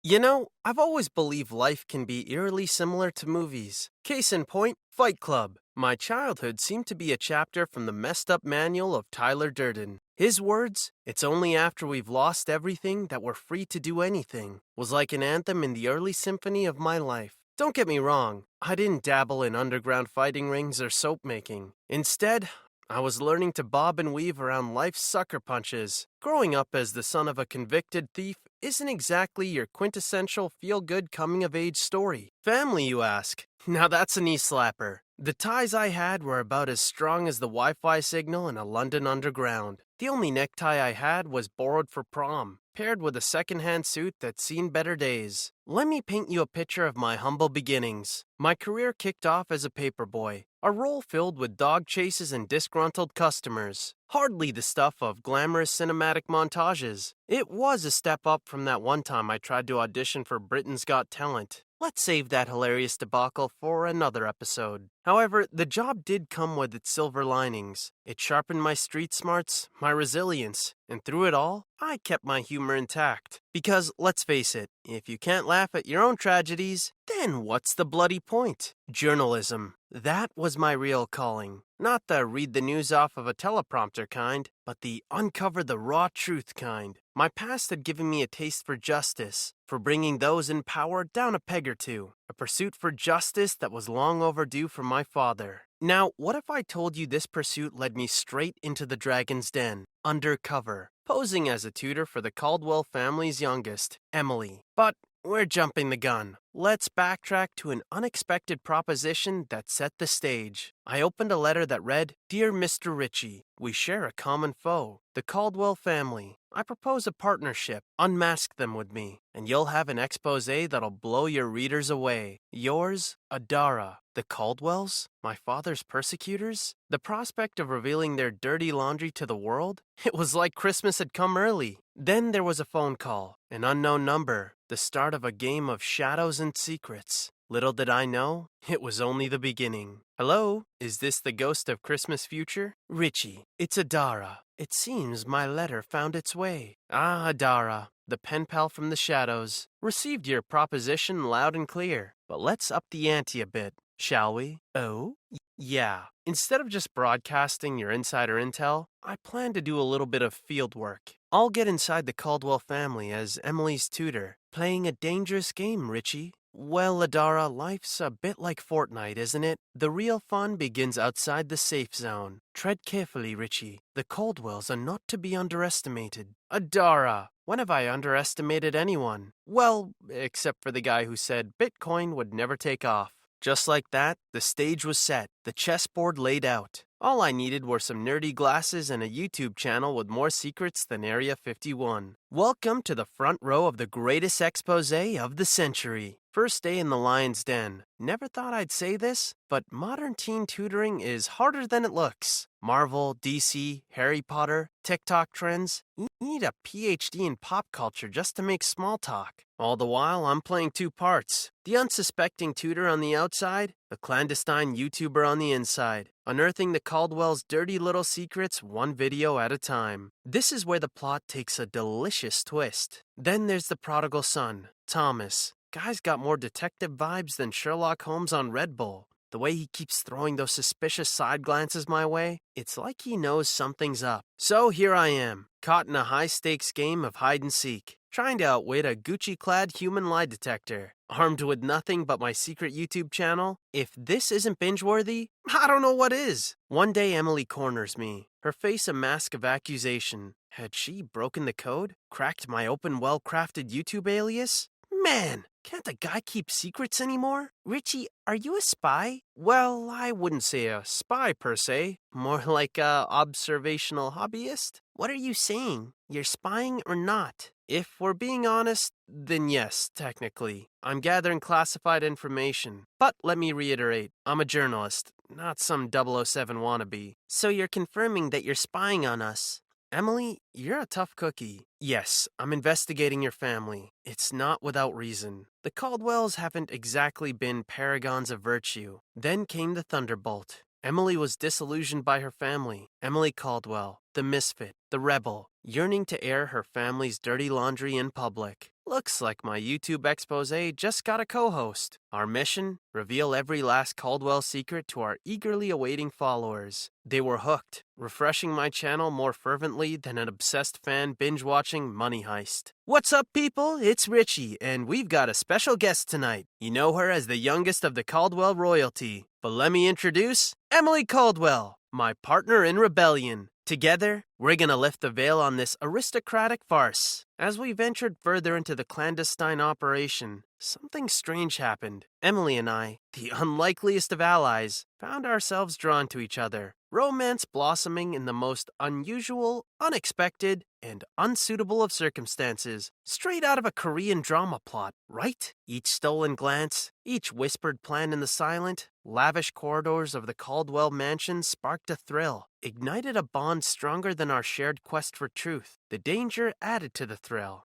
I've always believed life can be eerily similar to movies. Case in point, Fight Club. My childhood seemed to be a chapter from the messed up manual of Tyler Durden. His words, "It's only after we've lost everything that we're free to do anything," was like an anthem in the early symphony of my life. Don't get me wrong, I didn't dabble in underground fighting rings or soap making. Instead, I was learning to bob and weave around life's sucker punches. Growing up as the son of a convicted thief isn't exactly your quintessential feel-good coming-of-age story. Family, you ask? Now that's a knee slapper. The ties I had were about as strong as the Wi-Fi signal in a London underground. The only necktie I had was borrowed for prom, paired with a second-hand suit that's seen better days. Let me paint you a picture of my humble beginnings. My career kicked off as a paperboy, a role filled with dog chases and disgruntled customers. Hardly the stuff of glamorous cinematic montages. It was a step up from that one time I tried to audition for Britain's Got Talent. Let's save that hilarious debacle for another episode. However, the job did come with its silver linings. It sharpened my street smarts, my resilience, and through it all, I kept my humor intact. Because, let's face it, if you can't laugh at your own tragedies, then what's the bloody point? Journalism. That was my real calling. Not the read the news off of a teleprompter kind, but the uncover the raw truth kind. My past had given me a taste for justice, for bringing those in power down a peg or two, a pursuit for justice that was long overdue for my father. Now, what if I told you this pursuit led me straight into the Dragon's Den, undercover, posing as a tutor for the Caldwell family's youngest, Emily? But we're jumping the gun. Let's backtrack to an unexpected proposition that set the stage. I opened a letter that read, "Dear Mr. Ritchie, we share a common foe, the Caldwell family. I propose a partnership. Unmask them with me, and you'll have an expose that'll blow your readers away. Yours, Adara." The Caldwells? My father's persecutors? The prospect of revealing their dirty laundry to the world? It was like Christmas had come early. Then there was a phone call, an unknown number, the start of a game of shadows and secrets. Little did I know, it was only the beginning. Hello, is this the ghost of Christmas future? Richie, it's Adara. It seems my letter found its way. Ah, Adara, the pen pal from the shadows. Received your proposition loud and clear, but let's up the ante a bit, shall we? Oh? Yeah. Instead of just broadcasting your insider intel, I plan to do a little bit of field work. I'll get inside the Caldwell family as Emily's tutor, playing a dangerous game, Richie. Well, Adara, life's a bit like Fortnite, isn't it? The real fun begins outside the safe zone. Tread carefully, Richie. The Caldwells are not to be underestimated. Adara, when have I underestimated anyone? Well, except for the guy who said Bitcoin would never take off. Just like that, the stage was set, the chessboard laid out. All I needed were some nerdy glasses and a YouTube channel with more secrets than Area 51. Welcome to the front row of the greatest expose of the century. First day in the lion's den. Never thought I'd say this, but modern teen tutoring is harder than it looks. Marvel, DC, Harry Potter, TikTok trends. You need a PhD in pop culture just to make small talk. All the while, I'm playing two parts. The unsuspecting tutor on the outside, the clandestine YouTuber on the inside, unearthing the Caldwell's dirty little secrets one video at a time. This is where the plot takes a delicious twist. Then there's the prodigal son, Thomas. Guy's got more detective vibes than Sherlock Holmes on Red Bull. The way he keeps throwing those suspicious side glances my way, it's like he knows something's up. So here I am, caught in a high-stakes game of hide-and-seek, trying to outwit a Gucci-clad human lie detector. Armed with nothing but my secret YouTube channel, if this isn't binge-worthy, I don't know what is. One day Emily corners me, her face a mask of accusation. Had she broken the code? Cracked my open, well-crafted YouTube alias? Man, can't the guy keep secrets anymore? Richie, are you a spy? Well, I wouldn't say a spy per se. More like a observational hobbyist. What are you saying? You're spying or not? If we're being honest, then yes, technically. I'm gathering classified information. But let me reiterate, I'm a journalist, not some 007 wannabe. So you're confirming that you're spying on us? Emily, you're a tough cookie. Yes, I'm investigating your family. It's not without reason. The Caldwells haven't exactly been paragons of virtue. Then came the thunderbolt. Emily was disillusioned by her family. Emily Caldwell, the misfit, the rebel, yearning to air her family's dirty laundry in public. Looks like my YouTube expose just got a co-host. Our mission? Reveal every last Caldwell secret to our eagerly awaiting followers. They were hooked, refreshing my channel more fervently than an obsessed fan binge-watching Money Heist. What's up, people? It's Richie, and we've got a special guest tonight. You know her as the youngest of the Caldwell royalty. But let me introduce Emily Caldwell, my partner in rebellion. Together, we're gonna lift the veil on this aristocratic farce. As we ventured further into the clandestine operation, something strange happened. Emily and I, the unlikeliest of allies, found ourselves drawn to each other. Romance blossoming in the most unusual, unexpected, and unsuitable of circumstances. Straight out of a Korean drama plot, right? Each stolen glance, each whispered plan in the silent, lavish corridors of the Caldwell mansion sparked a thrill, ignited a bond stronger than our shared quest for truth. The danger added to the thrill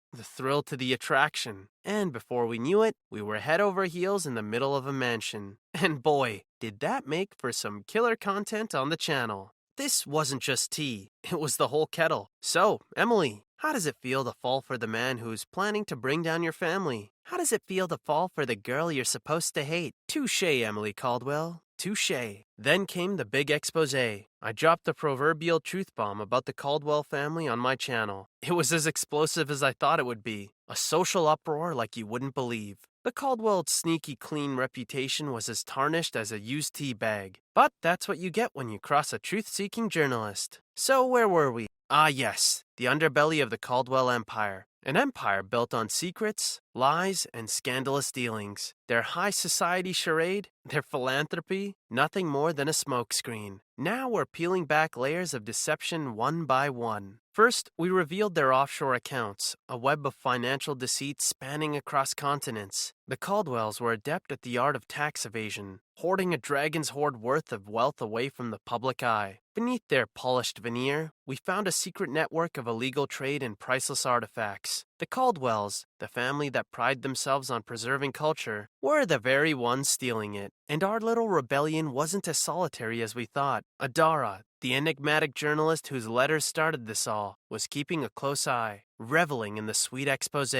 to the attraction, and before we knew it, we were head over heels in the middle of a mansion. And boy, did that make for some killer content on the channel. This wasn't just tea, it was the whole kettle. So, Emily, how does it feel to fall for the man who's planning to bring down your family? How does it feel to fall for the girl you're supposed to hate? Touché, Emily Caldwell. Touché. Then came the big expose. I dropped the proverbial truth bomb about the Caldwell family on my channel. It was as explosive as I thought it would be. A social uproar like you wouldn't believe. The Caldwell's sneaky clean reputation was as tarnished as a used tea bag. But that's what you get when you cross a truth-seeking journalist. So where were we? Ah yes, the underbelly of the Caldwell Empire. An empire built on secrets, lies, and scandalous dealings. Their high society charade, their philanthropy, nothing more than a smokescreen. Now we're peeling back layers of deception one by one. First, we revealed their offshore accounts, a web of financial deceit spanning across continents. The Caldwells were adept at the art of tax evasion, hoarding a dragon's hoard worth of wealth away from the public eye. Beneath their polished veneer, we found a secret network of illegal trade in priceless artifacts. The Caldwells, the family that pride themselves on preserving culture, were the very ones stealing it. And our little rebellion wasn't as solitary as we thought. Adara, the enigmatic journalist whose letters started this all, was keeping a close eye, reveling in the sweet expose.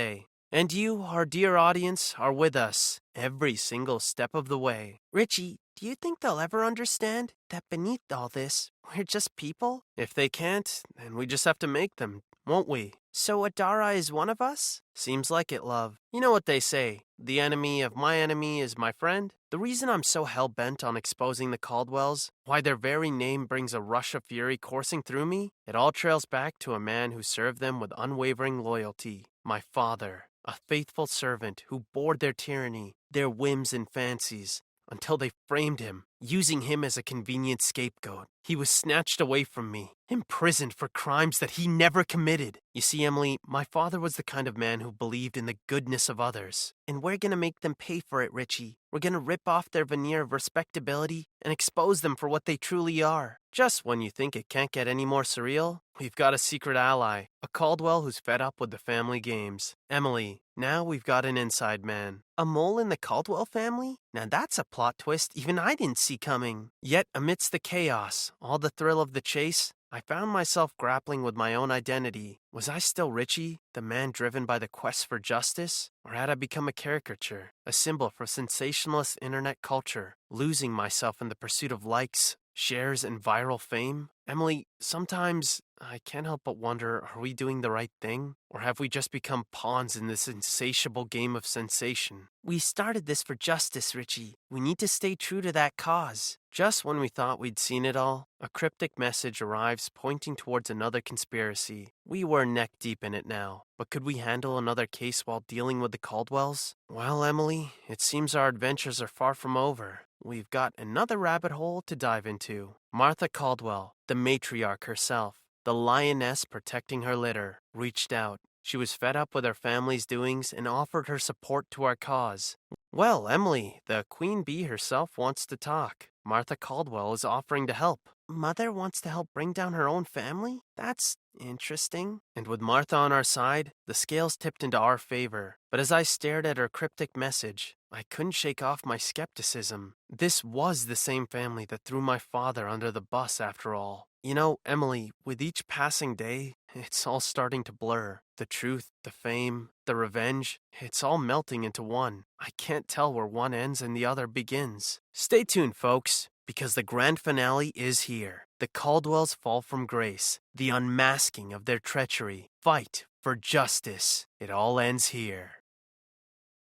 And you, our dear audience, are with us every single step of the way. Richie, do you think they'll ever understand that beneath all this, we're just people? If they can't, then we just have to make them, won't we? So Adara is one of us? Seems like it, love. You know what they say, the enemy of my enemy is my friend? The reason I'm so hell-bent on exposing the Caldwells, why their very name brings a rush of fury coursing through me, it all trails back to a man who served them with unwavering loyalty. My father, a faithful servant who bore their tyranny, their whims and fancies, until they framed him, using him as a convenient scapegoat. He was snatched away from me, imprisoned for crimes that he never committed. You see, Emily, my father was the kind of man who believed in the goodness of others. And we're gonna make them pay for it, Richie. We're gonna rip off their veneer of respectability and expose them for what they truly are. Just when you think it can't get any more surreal, we've got a secret ally, a Caldwell who's fed up with the family games. Emily, now we've got an inside man. A mole in the Caldwell family? Now that's a plot twist even I didn't see coming. Yet amidst the chaos, all the thrill of the chase, I found myself grappling with my own identity. Was I still Richie, the man driven by the quest for justice? Or had I become a caricature, a symbol for sensationalist internet culture, losing myself in the pursuit of likes, shares, and viral fame? Emily, sometimes I can't help but wonder, are we doing the right thing? Or have we just become pawns in this insatiable game of sensation? We started this for justice, Richie. We need to stay true to that cause. Just when we thought we'd seen it all, a cryptic message arrives pointing towards another conspiracy. We were neck deep in it now, but could we handle another case while dealing with the Caldwells? Well, Emily, it seems our adventures are far from over. We've got another rabbit hole to dive into. Martha Caldwell, the matriarch herself, the lioness protecting her litter, reached out. She was fed up with her family's doings and offered her support to our cause. Well, Emily, the queen bee herself wants to talk. Martha Caldwell is offering to help. Mother wants to help bring down her own family? That's interesting. And with Martha on our side, the scales tipped into our favor. But as I stared at her cryptic message, I couldn't shake off my skepticism. This was the same family that threw my father under the bus after all. You know, Emily, with each passing day, it's all starting to blur. The truth, the fame, the revenge, it's all melting into one. I can't tell where one ends and the other begins. Stay tuned, folks, because the grand finale is here. The Caldwells fall from grace, the unmasking of their treachery, fight for justice. It all ends here.